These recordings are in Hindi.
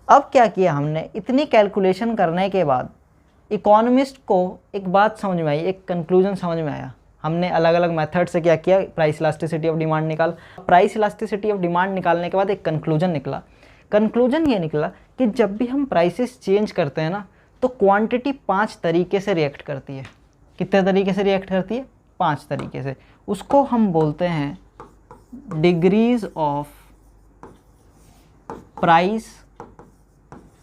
अब क्या किया हमने, इतनी कैलकुलेशन करने के बाद इकोनॉमिस्ट को एक बात समझ में आई, एक कंक्लूजन समझ में आया। हमने अलग अलग मेथड से क्या किया, प्राइस इलास्टिसिटी ऑफ डिमांड निकाल। प्राइस इलास्टिसिटी ऑफ डिमांड निकालने के बाद एक कंक्लूजन निकला। कंक्लूजन ये निकला कि जब भी हम प्राइसेस चेंज करते हैं ना, तो क्वांटिटी 5 तरीके से रिएक्ट करती है। कितने तरीके से रिएक्ट करती है? 5 तरीके से। उसको हम बोलते हैं degrees of price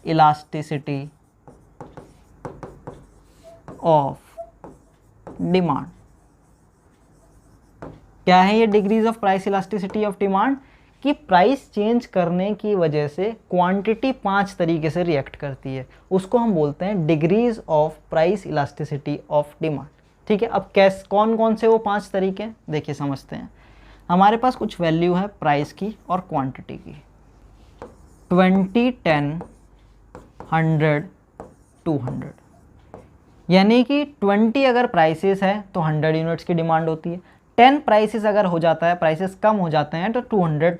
elasticity of demand. क्या है ये degrees of price elasticity of demand? कि प्राइस चेंज करने की वजह से क्वांटिटी 5 तरीके से रिएक्ट करती है, उसको हम बोलते हैं degrees of price elasticity of demand. ठीक है, अब कौन कौन से वो 5 तरीके हैं, देखिए समझते हैं। हमारे पास कुछ वैल्यू है प्राइस की और क्वांटिटी की, 20, 10, 100, 200। यानी कि 20 अगर प्राइसेस है तो 100 यूनिट्स की डिमांड होती है। 10 प्राइसेस अगर हो जाता है, प्राइसेस कम हो जाते हैं, तो 200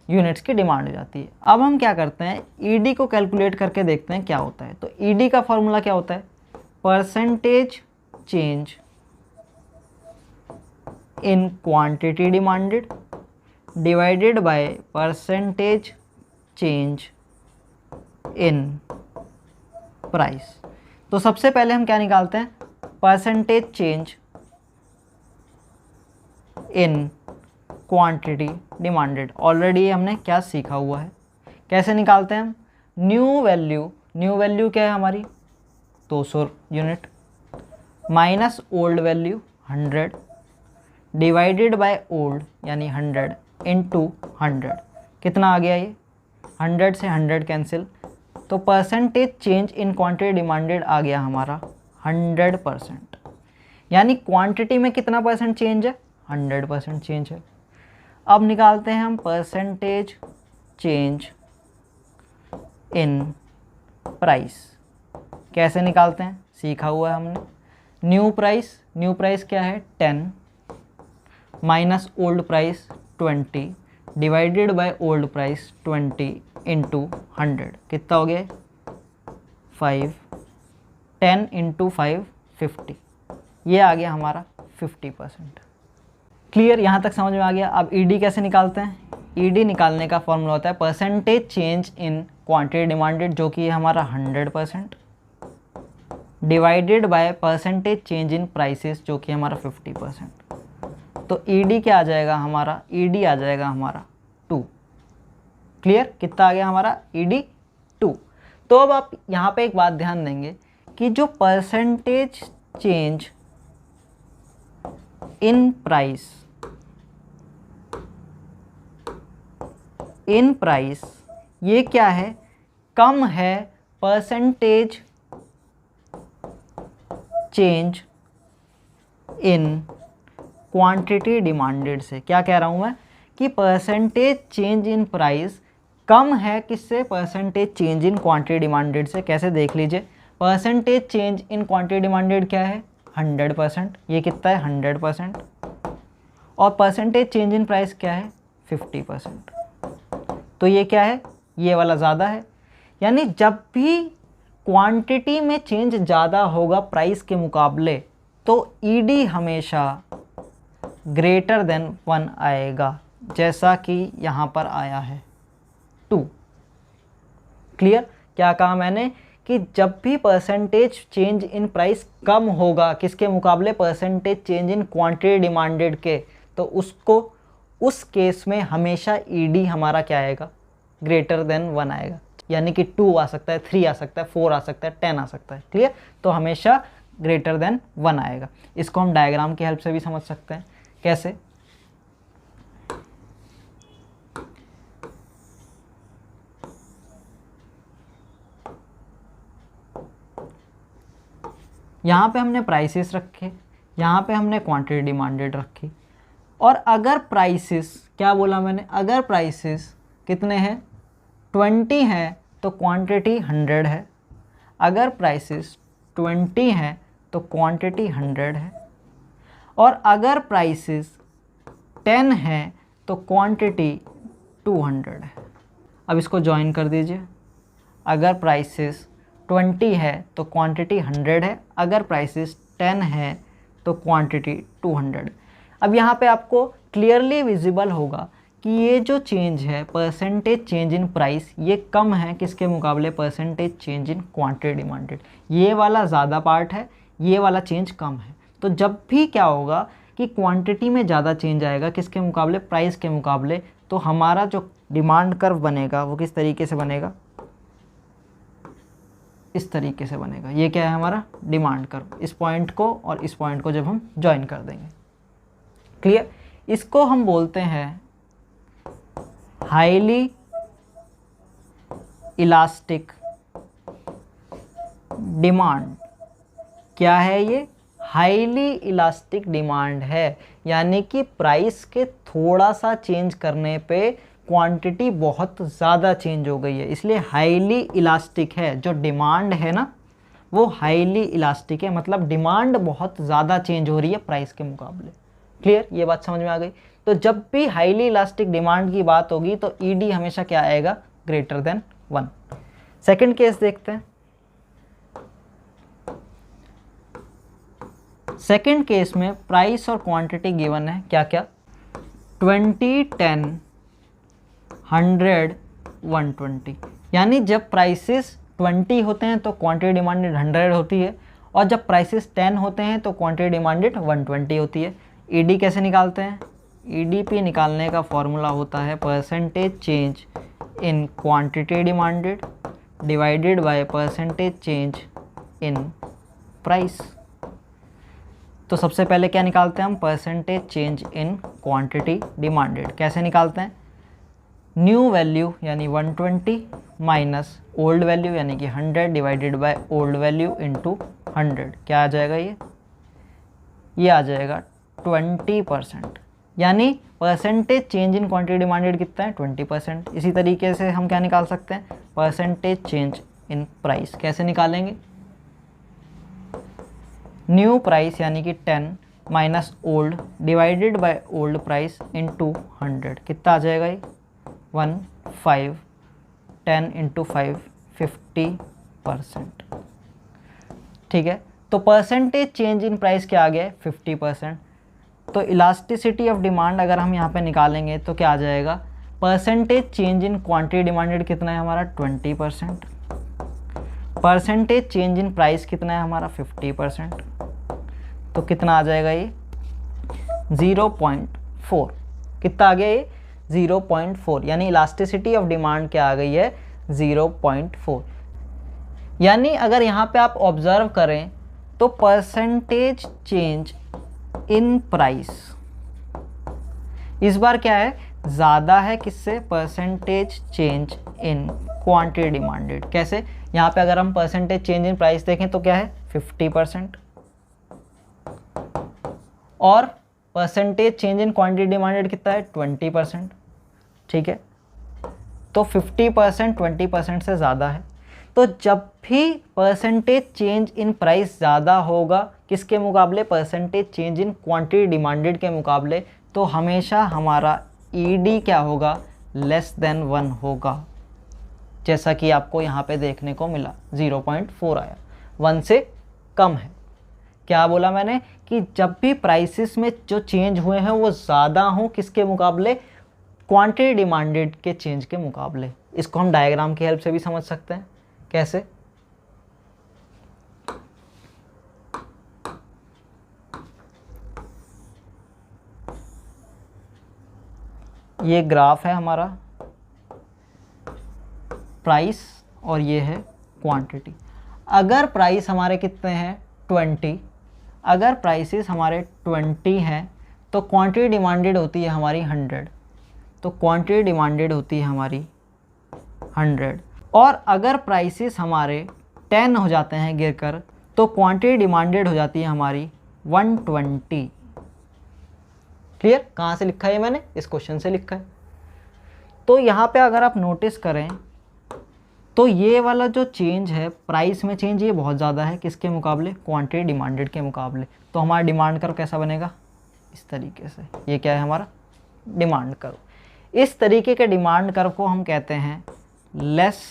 यूनिट्स की डिमांड हो जाती है। अब हम क्या करते हैं, ईडी को कैलकुलेट करके देखते हैं क्या होता है। तो ईडी का फॉर्मूला क्या होता है? Percentage change in quantity demanded divided by percentage change in price. तो सबसे पहले हम क्या निकालते हैं, percentage change in quantity demanded. Already हमने क्या सीखा हुआ है, कैसे निकालते हैं हम। न्यू वैल्यू क्या है हमारी, 200 unit, minus old value 100 divided by old यानी 100 इंटू 100। कितना आ गया ये, 100 से 100 कैंसिल, तो percentage change in quantity demanded आ गया हमारा 100%। यानी क्वांटिटी में कितना परसेंट चेंज है, 100% चेंज है। अब निकालते हैं हम परसेंटेज चेंज इन प्राइस। कैसे निकालते हैं, सीखा हुआ है हमने। न्यू प्राइस क्या है, 10 minus old price 20 divided by old price 20 into 100। कितना हो गया, 5, 10 इंटू 5 50। ये आ गया हमारा 50%। क्लियर, यहाँ तक समझ में आ गया। अब ईडी कैसे निकालते हैं, ईडी निकालने का फॉर्मूला होता है percentage change in quantity demanded, जो कि है हमारा 100%, divided by percentage change in prices, जो कि हमारा 50%। तो ईडी क्या आ जाएगा हमारा, ईडी आ जाएगा हमारा 2। क्लियर, कितना आ गया हमारा ईडी 2। तो अब आप यहाँ पे एक बात ध्यान देंगे कि जो परसेंटेज चेंज इन प्राइस ये क्या है, कम है percentage change in quantity demanded से। क्या कह रहा हूँ मैं कि परसेंटेज चेंज इन प्राइस कम है किससे, percentage change in quantity demanded से। कैसे, देख लीजिए, percentage change in quantity demanded क्या है, 100%। ये कितना है, 100%। और परसेंटेज चेंज इन प्राइस क्या है, 50%। तो ये क्या है, ये वाला ज़्यादा है। यानी जब भी क्वांटिटी में चेंज ज़्यादा होगा प्राइस के मुकाबले, तो ईडी हमेशा ग्रेटर देन 1 आएगा, जैसा कि यहाँ पर आया है 2। क्लियर, क्या कहा मैंने कि जब भी परसेंटेज चेंज इन प्राइस कम होगा किसके मुकाबले, percentage change in quantity demanded के, तो उसको उस केस में हमेशा ईडी हमारा क्या आएगा, ग्रेटर देन 1 आएगा। यानी कि 2 आ सकता है, 3 आ सकता है, 4 आ सकता है, 10 आ सकता है। क्लियर, तो हमेशा ग्रेटर देन 1 आएगा। इसको हम डायग्राम की हेल्प से भी समझ सकते हैं। कैसे, यहाँ पे हमने प्राइसेस रखे, यहाँ पे हमने क्वांटिटी डिमांडेड रखी। और अगर प्राइसेस, क्या बोला मैंने, अगर प्राइसेस कितने हैं, 20 हैं, तो क्वांटिटी 100 है। अगर प्राइसेस 20 हैं तो क्वांटिटी 100 है। और अगर प्राइसेस 10 हैं तो क्वांटिटी 200 है। अब इसको ज्वाइन कर दीजिए। अगर प्राइसेस 20 है तो क्वांटिटी 100 है, अगर प्राइसेस 10 है तो क्वांटिटी 200। अब यहाँ पे आपको क्लियरली विजिबल होगा कि ये जो चेंज है परसेंटेज चेंज इन प्राइस, ये कम है किसके मुकाबले, percentage change in quantity demanded. ये वाला ज़्यादा पार्ट है, ये वाला चेंज कम है। तो जब भी क्या होगा कि क्वांटिटी में ज़्यादा चेंज आएगा किसके मुकाबले, प्राइस के मुकाबले, तो हमारा जो डिमांड कर्व बनेगा वो किस तरीके से बनेगा, इस तरीके से बनेगा। ये क्या है हमारा डिमांड कर्व। इस पॉइंट को और इस पॉइंट को जब हम ज्वाइन कर देंगे, क्लियर। इसको हम बोलते हैं हाईली इलास्टिक डिमांड। क्या है ये, हाईली इलास्टिक डिमांड है, यानी कि प्राइस के थोड़ा सा चेंज करने पे क्वांटिटी बहुत ज़्यादा चेंज हो गई है, इसलिए हाईली इलास्टिक है। जो डिमांड है ना वो हाईली इलास्टिक है, मतलब डिमांड बहुत ज़्यादा चेंज हो रही है प्राइस के मुकाबले। क्लियर, ये बात समझ में आ गई। तो जब भी हाईली इलास्टिक डिमांड की बात होगी तो ईडी हमेशा क्या आएगा, ग्रेटर देन 1। सेकेंड केस देखते हैं। सेकेंड केस में प्राइस और क्वांटिटी गिवन है, क्या क्या, 20, 10, 100, 120। यानी जब प्राइसेस 20 होते हैं तो क्वांटिटी डिमांडेड 100 होती है, और जब प्राइसेस 10 होते हैं तो क्वांटिटी डिमांडेड 120 होती है। ईडी कैसे निकालते हैं, ईडीपी निकालने का फॉर्मूला होता है percentage change in quantity demanded divided by percentage change in price. तो सबसे पहले क्या निकालते हैं हम, percentage change in quantity demanded. कैसे निकालते हैं, न्यू वैल्यू यानी 120 माइनस ओल्ड वैल्यू यानी कि 100 divided by old value into 100। क्या आ जाएगा ये आ जाएगा 20%। यानी percentage change in quantity demanded कितना है, 20%। इसी तरीके से हम क्या निकाल सकते हैं, परसेंटेज चेंज इन प्राइस। कैसे निकालेंगे, न्यू प्राइस यानी कि 10 minus old divided by old price into 100। कितना आ जाएगा ये, 15, 10 इंटू 5, 50%। ठीक है, तो परसेंटेज चेंज इन प्राइस क्या आ गया है, 50%। तो इलास्टिसिटी ऑफ डिमांड अगर हम यहाँ पे निकालेंगे तो क्या आ जाएगा, percentage change in quantity demanded कितना है हमारा, 20%। परसेंटेज चेंज इन प्राइस कितना है हमारा, 50%। तो कितना आ जाएगा ये, 0.4। कितना आ गया ये, 0.4। यानी इलास्टिसिटी ऑफ डिमांड क्या आ गई है, 0.4। यानी अगर यहाँ पे आप ऑब्जर्व करें तो परसेंटेज चेंज इन प्राइस इस बार क्या है, ज़्यादा है किससे, percentage change in quantity demanded. कैसे, यहाँ पे अगर हम परसेंटेज चेंज इन प्राइस देखें तो क्या है, 50%, और percentage change in quantity demanded कितना है, 20%। ठीक है, तो 50% 20% से ज़्यादा है। तो जब भी परसेंटेज चेंज इन प्राइस ज़्यादा होगा किसके मुकाबले, percentage change in quantity demanded के मुकाबले, तो हमेशा हमारा ईडी क्या होगा, लेस देन 1 होगा। जैसा कि आपको यहाँ पे देखने को मिला, 0.4 आया, 1 से कम है। क्या बोला मैंने कि जब भी प्राइसेस में जो चेंज हुए हैं वो ज़्यादा हों किसके मुकाबले, क्वांटिटी डिमांडेड के चेंज के मुकाबले। इसको हम डायग्राम की हेल्प से भी समझ सकते हैं। कैसे, ये ग्राफ है हमारा प्राइस और ये है क्वांटिटी। अगर प्राइस हमारे कितने हैं, 20, अगर प्राइसेस हमारे 20 हैं तो क्वांटिटी डिमांडेड होती है हमारी 100। तो क्वांटिटी डिमांडेड होती है हमारी 100। और अगर प्राइसेस हमारे 10 हो जाते हैं गिरकर तो क्वांटिटी डिमांडेड हो जाती है हमारी 120। क्लियर, कहाँ से लिखा है मैंने, इस क्वेश्चन से लिखा है। तो यहाँ पे अगर आप नोटिस करें तो ये वाला जो चेंज है प्राइस में चेंज, ये बहुत ज़्यादा है किसके मुकाबले, क्वांटिटी डिमांडेड के मुकाबले। तो हमारा डिमांड कर्व कैसा बनेगा, इस तरीके से। ये क्या है हमारा डिमांड कर्व। इस तरीके के डिमांड कर्व को हम कहते हैं लेस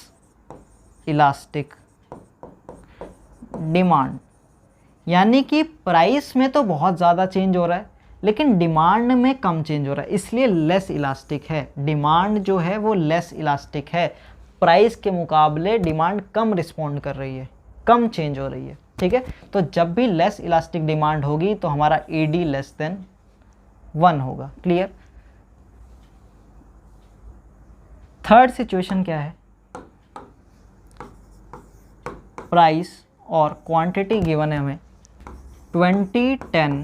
इलास्टिक डिमांड, यानी कि प्राइस में तो बहुत ज़्यादा चेंज हो रहा है लेकिन डिमांड में कम चेंज हो रहा है, इसलिए लेस इलास्टिक है। डिमांड जो है वो लेस इलास्टिक है, प्राइस के मुकाबले डिमांड कम रिस्पॉन्ड कर रही है, कम चेंज हो रही है। ठीक है, तो जब भी लेस इलास्टिक डिमांड होगी तो हमारा ED लेस देन 1 होगा। क्लियर। थर्ड सिचुएशन क्या है, प्राइस और क्वांटिटी गिवन है हमें 20, 10,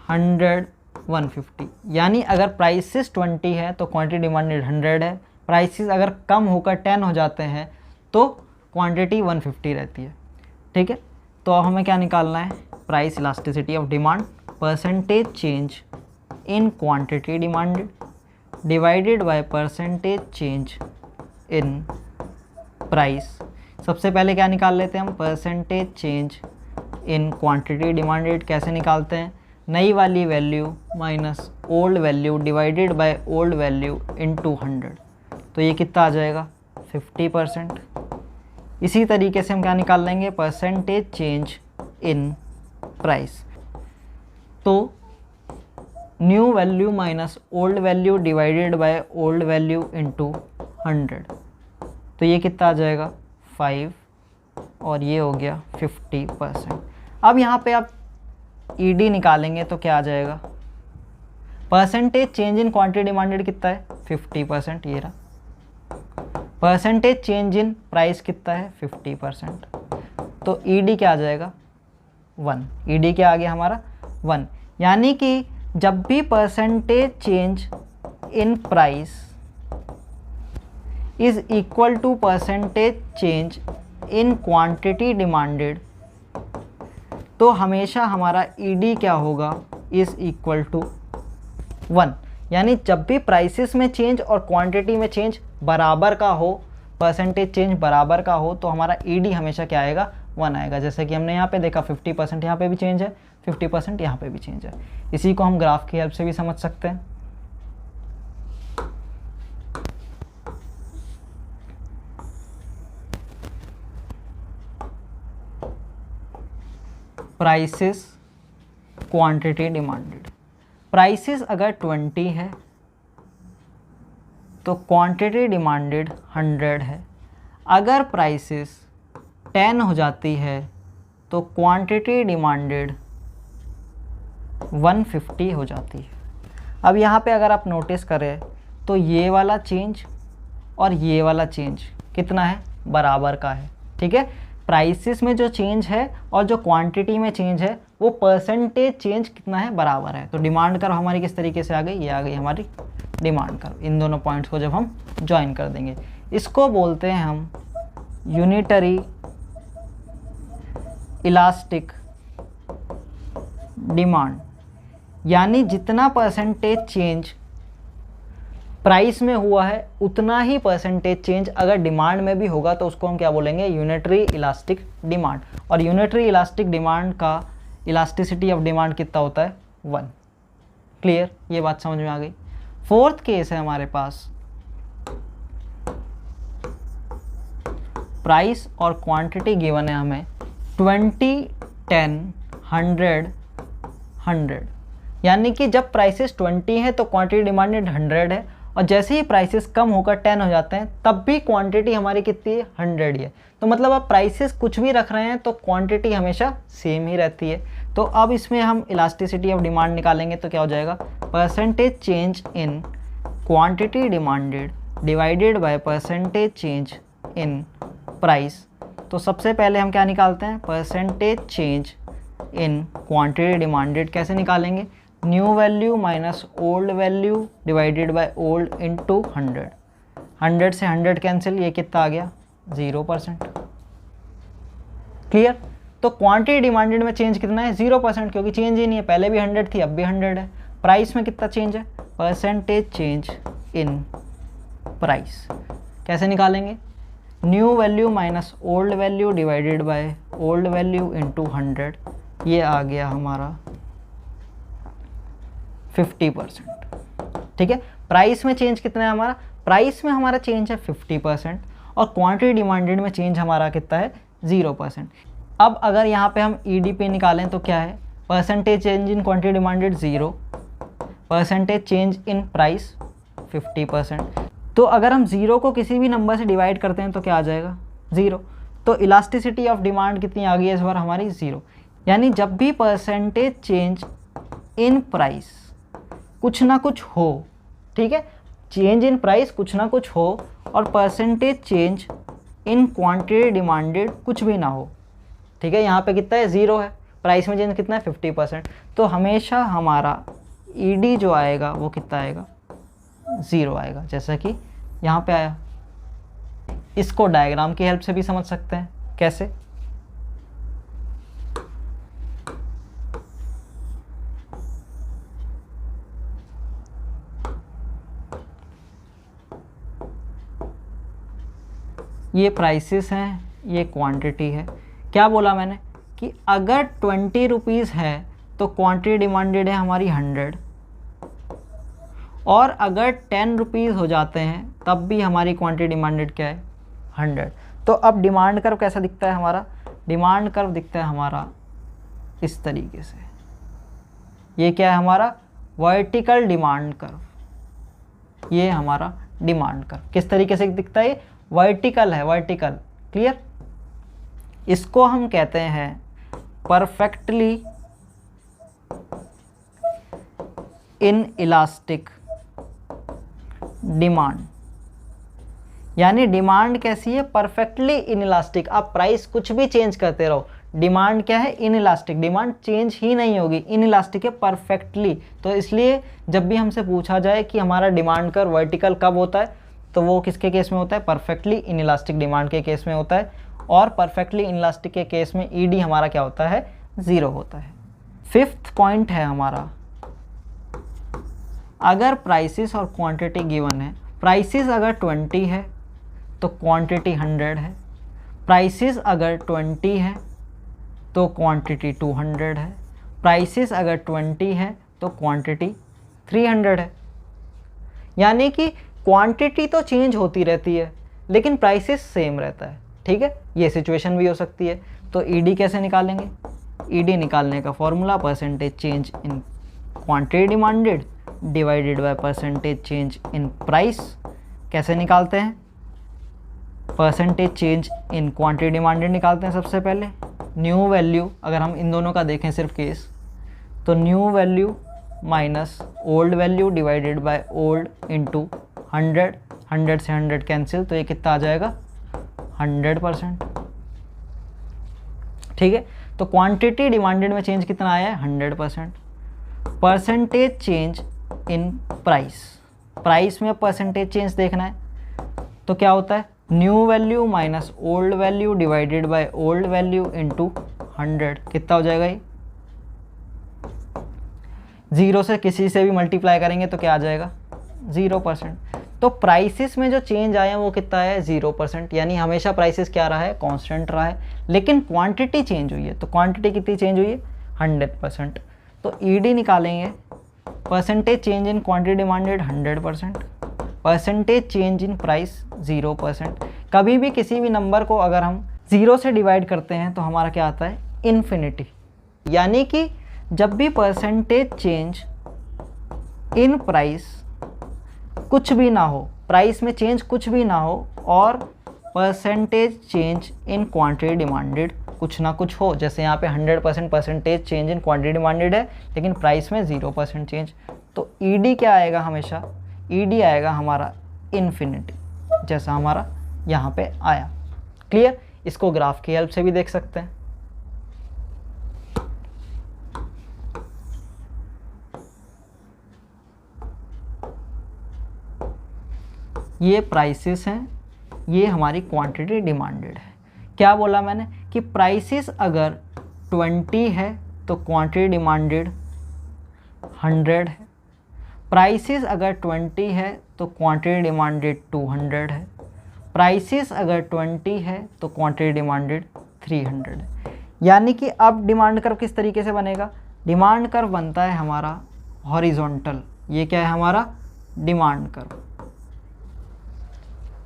100, 150, यानी अगर प्राइसेस 20 है तो क्वांटिटी डिमांडेड 100 है, प्राइसेस अगर कम होकर 10 हो जाते हैं तो क्वांटिटी 150 रहती है। ठीक है, तो अब हमें क्या निकालना है, price elasticity of demand percentage change in quantity demanded divided by percentage change in price. सबसे पहले क्या निकाल लेते हैं हम, percentage change in quantity demanded. कैसे निकालते हैं, नई वाली value minus old value divided by old value into 100, तो ये कितना आ जाएगा 50%। इसी तरीके से हम क्या निकाल लेंगे, परसेंटेज चेंज इन प्राइस, तो new value minus old value divided by old value into 100, तो ये कितना आ जाएगा 5 और ये हो गया 50%। अब यहाँ पे आप ED निकालेंगे तो क्या आ जाएगा, percentage change in quantity demanded कितना है 50%, ये रहा। परसेंटेज चेंज इन प्राइस कितना है 50%, तो ED क्या आ जाएगा 1। ED क्या आ गया हमारा 1, यानी कि जब भी percentage change in price is equal to percentage change in quantity demanded, तो हमेशा हमारा ED क्या होगा, इज इक्वल टू 1। यानी जब भी प्राइसेस में चेंज और क्वांटिटी में चेंज बराबर का हो, परसेंटेज चेंज बराबर का हो, तो हमारा ED हमेशा क्या आएगा 1 आएगा। जैसे कि हमने यहाँ पे देखा 50% यहाँ पे भी चेंज है, 50% यहाँ पे भी चेंज है। इसी को हम ग्राफ की हेल्प से भी समझ सकते हैं। प्राइसेस क्वांटिटी डिमांडेड, प्राइसेस अगर 20 है तो क्वांटिटी डिमांडेड 100 है। अगर प्राइसेस 10 हो जाती है तो क्वांटिटी डिमांडेड 150 हो जाती है। अब यहाँ पे अगर आप नोटिस करें तो ये वाला चेंज और ये वाला चेंज कितना है, बराबर का है। ठीक है, प्राइसेस में जो चेंज है और जो क्वांटिटी में चेंज है वो परसेंटेज चेंज कितना है, बराबर है। तो डिमांड कर्व हमारी किस तरीके से आ गई, ये आ गई हमारी डिमांड कर्व। इन दोनों पॉइंट्स को जब हम ज्वाइन कर देंगे, इसको बोलते हैं हम यूनिटरी इलास्टिक डिमांड, यानी जितना परसेंटेज चेंज प्राइस में हुआ है उतना ही परसेंटेज चेंज अगर डिमांड में भी होगा तो उसको हम क्या बोलेंगे, यूनिटरी इलास्टिक डिमांड। और यूनिटरी इलास्टिक डिमांड का इलास्टिसिटी ऑफ डिमांड कितना होता है 1। क्लियर, ये बात समझ में आ गई। फोर्थ केस है हमारे पास, प्राइस और क्वांटिटी गिवन है हमें 20, 10, 100, 100, यानी कि जब प्राइसेस 20 है तो क्वांटिटी डिमांडेड 100 है, और जैसे ही प्राइसेस कम होकर 10 हो जाते हैं तब भी क्वांटिटी हमारी कितनी है, 100 ही है। तो मतलब आप प्राइसेस कुछ भी रख रहे हैं तो क्वांटिटी हमेशा सेम ही रहती है। तो अब इसमें हम इलास्टिसिटी ऑफ डिमांड निकालेंगे तो क्या हो जाएगा, percentage change in quantity demanded divided by percentage change in price. तो सबसे पहले हम क्या निकालते हैं, percentage change in quantity demanded. कैसे निकालेंगे, new value minus old value divided by old into 100। 100 से 100 कैंसिल, ये कितना आ गया 0%। क्लियर। तो क्वांटिटी डिमांडेड में चेंज कितना है 0%, क्योंकि चेंज ही नहीं है, पहले भी 100 थी अब भी 100 है। प्राइस में कितना चेंज है, परसेंटेज चेंज इन प्राइस। कैसे निकालेंगे, new value minus old value divided by old value into 100, ये आ गया हमारा 50%। ठीक है, प्राइस में चेंज कितना है हमारा, प्राइस में हमारा चेंज है 50% और क्वांटिटी डिमांडेड में चेंज हमारा कितना है 0%। अब अगर यहाँ पे हम EDP निकालें तो क्या है, percentage change in quantity demanded 0, percentage change in price 50%। तो अगर हम 0 को किसी भी नंबर से डिवाइड करते हैं तो क्या आ जाएगा 0। तो इलास्टिसिटी ऑफ डिमांड कितनी आ गई है इस बार हमारी 0। यानी जब भी परसेंटेज चेंज इन प्राइस कुछ ना कुछ हो, ठीक है, चेंज इन प्राइस कुछ ना कुछ हो और percentage change in quantity demanded कुछ भी ना हो, ठीक है, यहाँ पे कितना है 0 है, प्राइस में चेंज कितना है 50%, तो हमेशा हमारा ED जो आएगा वो कितना आएगा 0 आएगा, जैसा कि यहाँ पे आया। इसको डायग्राम की हेल्प से भी समझ सकते हैं, कैसे, ये प्राइसेस हैं, ये क्वांटिटी है। क्या बोला मैंने कि अगर 20 रुपीज़ है तो क्वांटिटी डिमांडेड है हमारी 100, और अगर 10 रुपीज़ हो जाते हैं तब भी हमारी क्वांटिटी डिमांडेड क्या है 100। तो अब डिमांड कर्व कैसा दिखता है हमारा, डिमांड कर्व दिखता है हमारा इस तरीके से। ये क्या है हमारा वर्टिकल डिमांड कर्व, ये हमारा डिमांड कर्व किस तरीके से दिखता है, वर्टिकल है, वर्टिकल, क्लियर। इसको हम कहते हैं परफेक्टली इनइलास्टिक डिमांड। यानी डिमांड कैसी है, परफेक्टली इनइलास्टिक। आप प्राइस कुछ भी चेंज करते रहो, डिमांड क्या है इनइलास्टिक, डिमांड चेंज ही नहीं होगी, इनइलास्टिक है परफेक्टली। तो इसलिए जब भी हमसे पूछा जाए कि हमारा डिमांड कर्व वर्टिकल कब होता है, तो वो किसके केस में होता है, परफेक्टली इनइलास्टिक डिमांड के केस में होता है। और परफेक्टली इनइलास्टिक के केस में ED हमारा क्या होता है 0 होता है। 5th पॉइंट है हमारा, अगर प्राइसेस और क्वांटिटी गिवन है, प्राइसेस अगर 20 है तो क्वांटिटी 100 है, प्राइसेस अगर 20 है तो क्वांटिटी 200 है, प्राइसेस अगर 20 है तो क्वांटिटी 300 है। यानी कि क्वांटिटी तो चेंज होती रहती है लेकिन प्राइसेस सेम रहता है, ठीक है, ये सिचुएशन भी हो सकती है। तो ED कैसे निकालेंगे, ED निकालने का formula percentage change in quantity demanded divided by percentage change in price. कैसे निकालते हैं, percentage change in quantity demanded निकालते हैं सबसे पहले, न्यू वैल्यू, अगर हम इन दोनों का देखें सिर्फ केस, तो new value minus old value divided by old into 100, 100 से 100 कैंसिल, तो ये कितना आ जाएगा 100%, ठीक है। तो क्वांटिटी डिमांडेड में चेंज कितना आया है 100%। Percentage change in price, price में परसेंटेज चेंज देखना है तो क्या होता है, new value minus old value divided by old value into 100, कितना हो जाएगा ये 0 से किसी से भी मल्टीप्लाई करेंगे तो क्या आ जाएगा 0%। तो प्राइसेस में जो चेंज आया है वो कितना है 0%, यानी हमेशा प्राइसेस क्या रहा है कांस्टेंट रहा है, लेकिन क्वांटिटी चेंज हुई है। तो क्वांटिटी कितनी चेंज हुई है 100%। तो ED निकालेंगे, percentage change in quantity demanded 100%, percentage change in price 0%। कभी भी किसी भी नंबर को अगर हम 0 से डिवाइड करते हैं तो हमारा क्या आता है इन्फिनिटी। यानी कि जब भी परसेंटेज चेंज इन प्राइस कुछ भी ना हो, प्राइस में चेंज कुछ भी ना हो, और percentage change in quantity demanded कुछ ना कुछ हो, जैसे यहाँ पे 100% percentage change in quantity demanded है लेकिन प्राइस में 0% चेंज, तो ED क्या आएगा हमेशा, ED आएगा हमारा इन्फिनिटी, जैसा हमारा यहाँ पे आया। क्लियर, इसको ग्राफ की हेल्प से भी देख सकते हैं। ये प्राइसेस हैं, ये हमारी क्वांटिटी डिमांडेड है। क्या बोला मैंने कि प्राइसेस अगर 20 है तो क्वांटिटी डिमांडेड 100 है, प्राइसेस अगर 20 है तो क्वांटिटी डिमांडेड 200 है, प्राइसेस अगर 20 है तो क्वांटिटी डिमांडेड 300 है। यानी कि अब डिमांड कर्व किस तरीके से बनेगा, डिमांड कर्व बनता है हमारा हॉरिजॉन्टल। ये क्या है हमारा डिमांड कर्व,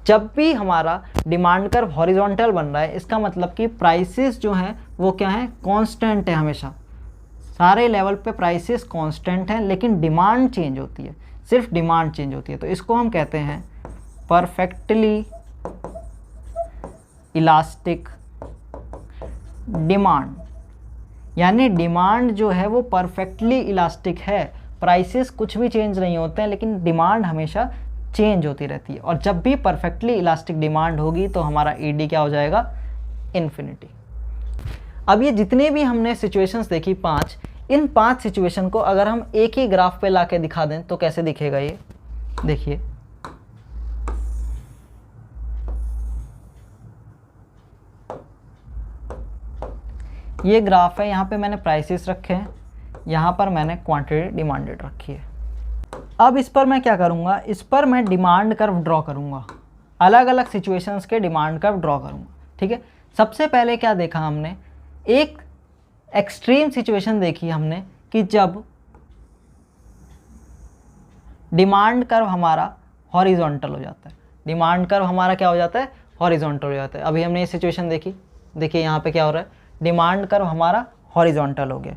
जब भी हमारा डिमांड कर्व हॉरिजॉन्टल बन रहा है इसका मतलब कि प्राइसेस जो हैं वो क्या है, कांस्टेंट है। हमेशा सारे लेवल पे प्राइसेस कांस्टेंट हैं, लेकिन डिमांड चेंज होती है, सिर्फ डिमांड चेंज होती है। तो इसको हम कहते हैं परफेक्टली इलास्टिक डिमांड, यानी डिमांड जो है वो परफेक्टली इलास्टिक है। प्राइसेस कुछ भी चेंज नहीं होते हैं, लेकिन डिमांड हमेशा चेंज होती रहती है। और जब भी परफेक्टली इलास्टिक डिमांड होगी तो हमारा ईडी क्या हो जाएगा, इन्फिनिटी। अब ये जितने भी हमने सिचुएशंस देखी 5, इन 5 सिचुएशन को अगर हम एक ही ग्राफ पे लाके दिखा दें तो कैसे दिखेगा ये देखिए। ये ग्राफ है, यहाँ पे मैंने प्राइसेस रखे हैं, यहाँ पर मैंने क्वांटिटी डिमांडेड रखी है। अब इस पर मैं क्या करूँगा, इस पर मैं डिमांड कर्व ड्रॉ करूँगा, अलग अलग सिचुएशंस के डिमांड कर्व ड्रॉ करूँगा। ठीक है, सबसे पहले क्या देखा हमने, एक एक्सट्रीम सिचुएशन देखी हमने कि जब डिमांड कर्व हमारा हॉरिजॉन्टल हो जाता है। डिमांड कर्व हमारा क्या हो जाता है, हॉरिजॉन्टल हो जाता है। अभी हमने ये सिचुएशन देखी, देखिए यहाँ पे क्या हो रहा है, डिमांड कर्व हमारा हॉरिजॉन्टल हो गया।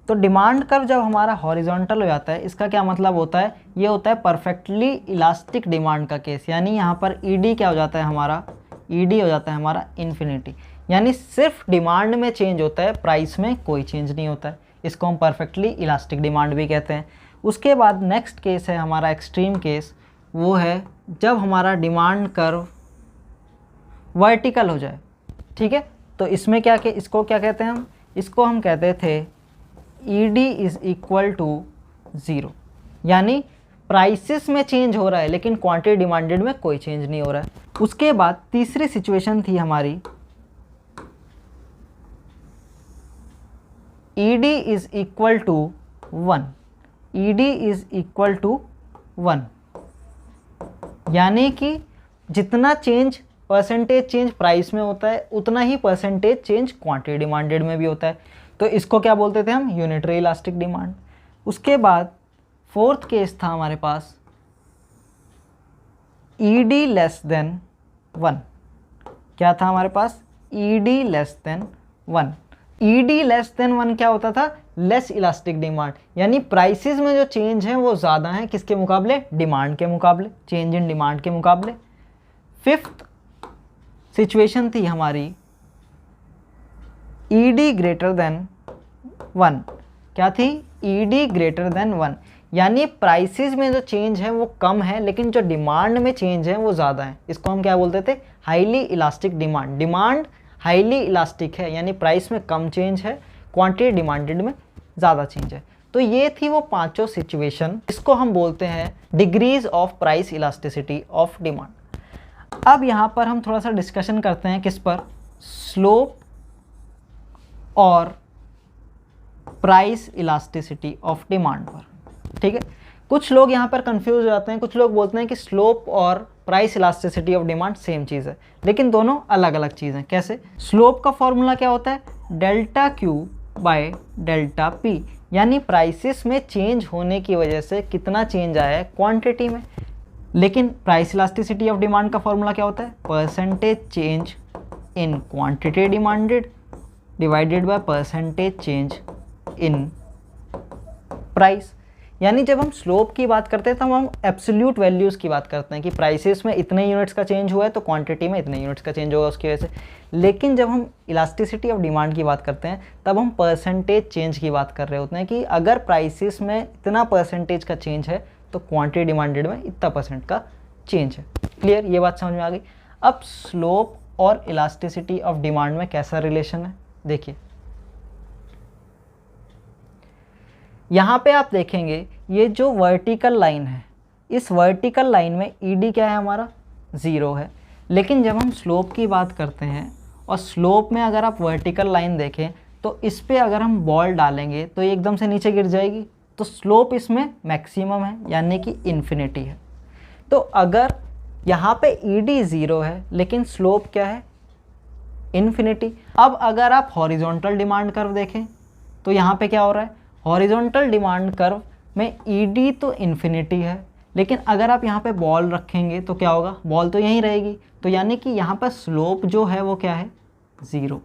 तो डिमांड कर्व जब हमारा हॉरिजॉन्टल हो जाता है इसका क्या मतलब होता है, ये होता है परफेक्टली इलास्टिक डिमांड का केस। यानी यहाँ पर ईडी क्या हो जाता है हमारा, ईडी हो जाता है हमारा इन्फिनिटी। यानी सिर्फ डिमांड में चेंज होता है, प्राइस में कोई चेंज नहीं होता है। इसको हम परफेक्टली इलास्टिक डिमांड भी कहते हैं। उसके बाद नेक्स्ट केस है हमारा एक्सट्रीम केस, वो है जब हमारा डिमांड कर्व वर्टिकल हो जाए। ठीक है, तो इसमें क्या के इसको क्या कहते हैं हम, इसको हम कहते थे ईडी इज़ इक्वल टू 0। यानी प्राइसेस में चेंज हो रहा है लेकिन क्वांटिटी डिमांडेड में कोई चेंज नहीं हो रहा है। उसके बाद तीसरी सिचुएशन थी हमारी ED is equal to 1। ED is equal to 1 यानी कि जितना चेंज परसेंटेज चेंज प्राइस में होता है उतना ही परसेंटेज चेंज क्वांटिटी डिमांडेड में भी होता है। तो इसको क्या बोलते थे हम, यूनिटरी इलास्टिक डिमांड। उसके बाद फोर्थ केस था हमारे पास ईडी लेस देन 1। क्या था हमारे पास, ED less than 1। ED less than 1 क्या होता था, लेस इलास्टिक डिमांड। यानी प्राइसेस में जो चेंज है वो ज़्यादा है किसके मुकाबले, डिमांड के मुकाबले, चेंज इन डिमांड के मुकाबले। फिफ्थ सिचुएशन थी हमारी ईडी ग्रेटर देन 1। क्या थी, ईडी ग्रेटर देन 1 यानी प्राइसेस में जो चेंज है वो कम है लेकिन जो डिमांड में चेंज है वो ज़्यादा है। इसको हम क्या बोलते थे, highly elastic demand. Demand highly elastic है यानी प्राइस में कम चेंज है, क्वांटिटी डिमांडेड में ज़्यादा चेंज है। तो ये थी वो 5 सिचुएशन, इसको हम बोलते हैं degrees of price elasticity of demand. अब यहाँ पर हम थोड़ा सा डिस्कशन करते हैं किस पर, स्लोप और प्राइस इलास्टिसिटी ऑफ डिमांड पर। ठीक है, कुछ लोग यहाँ पर कंफ्यूज हो जाते हैं, कुछ लोग बोलते हैं कि स्लोप और price elasticity of demand same चीज़ है, लेकिन दोनों अलग अलग चीज़ें। कैसे, स्लोप का फॉर्मूला क्या होता है, delta Q by delta P. यानी प्राइसेस में चेंज होने की वजह से कितना चेंज आया है क्वांटिटी में। लेकिन प्राइस इलास्टिसिटी ऑफ डिमांड का फॉर्मूला क्या होता है, percentage change in quantity demanded divided by percentage change in price. यानी जब हम स्लोप की बात करते हैं तो हम एब्सोल्यूट वैल्यूज़ की बात करते हैं कि प्राइसेस में इतने यूनिट्स का चेंज हुआ है तो क्वांटिटी में इतने यूनिट्स का चेंज होगा उसकी वजह से। लेकिन जब हम इलास्टिसिटी ऑफ डिमांड की बात करते हैं तब हम परसेंटेज चेंज की बात कर रहे होते हैं कि अगर प्राइसेस में इतना परसेंटेज का चेंज है तो क्वांटिटी डिमांडेड में इतना % का चेंज है। क्लियर, ये बात समझ में आ गई। अब स्लोप और इलास्टिसिटी ऑफ डिमांड में कैसा रिलेशन है, देखिए यहाँ पे आप देखेंगे ये जो वर्टिकल लाइन है, इस वर्टिकल लाइन में ईडी क्या है हमारा, 0 है। लेकिन जब हम स्लोप की बात करते हैं और स्लोप में अगर आप वर्टिकल लाइन देखें तो इस पर अगर हम बॉल डालेंगे तो ये एकदम से नीचे गिर जाएगी। तो स्लोप इसमें मैक्सिमम है यानी कि इन्फिनिटी है। तो अगर यहाँ पे ईडी 0 है लेकिन स्लोप क्या है, इन्फिनिटी। अब अगर आप हॉरिजॉन्टल डिमांड कर्व देखें तो यहाँ पे क्या हो रहा है, हॉरिजॉन्टल डिमांड कर्व में ईडी तो इन्फिनिटी है लेकिन अगर आप यहाँ पे बॉल रखेंगे तो क्या होगा, बॉल तो यहीं रहेगी, तो यानी कि यहाँ पर स्लोप जो है वो क्या है, 0।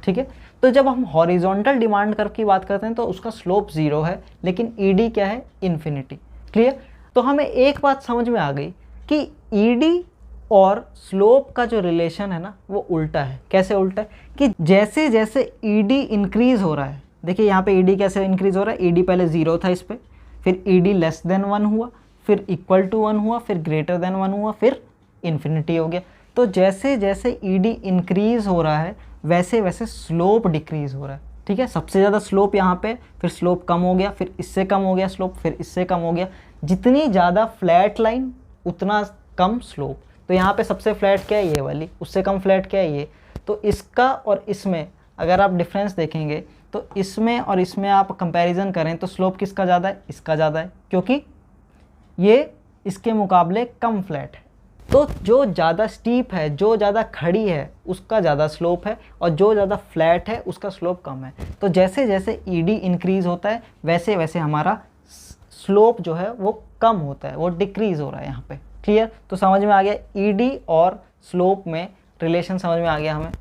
ठीक है, तो जब हम हॉरिजॉन्टल डिमांड कर्व की बात करते हैं तो उसका स्लोप 0 है, लेकिन ईडी क्या है, इन्फिनिटी। क्लियर। तो हमें एक बात समझ में आ गई कि ईडी और स्लोप का जो रिलेशन है ना वो उल्टा है। कैसे उल्टा है, कि जैसे जैसे ईडी इंक्रीज हो रहा है, देखिए यहाँ पे ईडी कैसे इंक्रीज हो रहा है, ईडी पहले 0 था इस पे, फिर ईडी लेस देन 1 हुआ, फिर इक्वल टू 1 हुआ, फिर ग्रेटर देन 1 हुआ, फिर इन्फिनिटी हो गया। तो जैसे जैसे ईडी इंक्रीज हो रहा है वैसे वैसे स्लोप डिक्रीज हो रहा है। ठीक है, सबसे ज़्यादा स्लोप यहाँ पे, फिर स्लोप कम हो गया, फिर इससे कम हो गया स्लोप, फिर इससे कम हो गया। जितनी ज़्यादा फ्लैट लाइन उतना कम स्लोप। तो यहाँ पे सबसे फ्लैट क्या है, ये वाली, उससे कम फ्लैट क्या है, ये। तो इसका और इसमें अगर आप डिफरेंस देखेंगे तो इसमें और इसमें आप कंपैरिजन करें तो स्लोप किसका ज़्यादा है, इसका ज़्यादा है, क्योंकि ये इसके मुकाबले कम फ्लैट है। तो जो ज़्यादा स्टीप है, जो ज़्यादा खड़ी है, उसका ज़्यादा स्लोप है, और जो ज़्यादा फ्लैट है उसका स्लोप कम है। तो जैसे जैसे ईडी इंक्रीज़ होता है वैसे वैसे हमारा स्लोप जो है वो कम होता है, वो डिक्रीज़ हो रहा है यहाँ पे। क्लियर। तो समझ में आ गया, ईडी और स्लोप में रिलेशन समझ में आ गया हमें।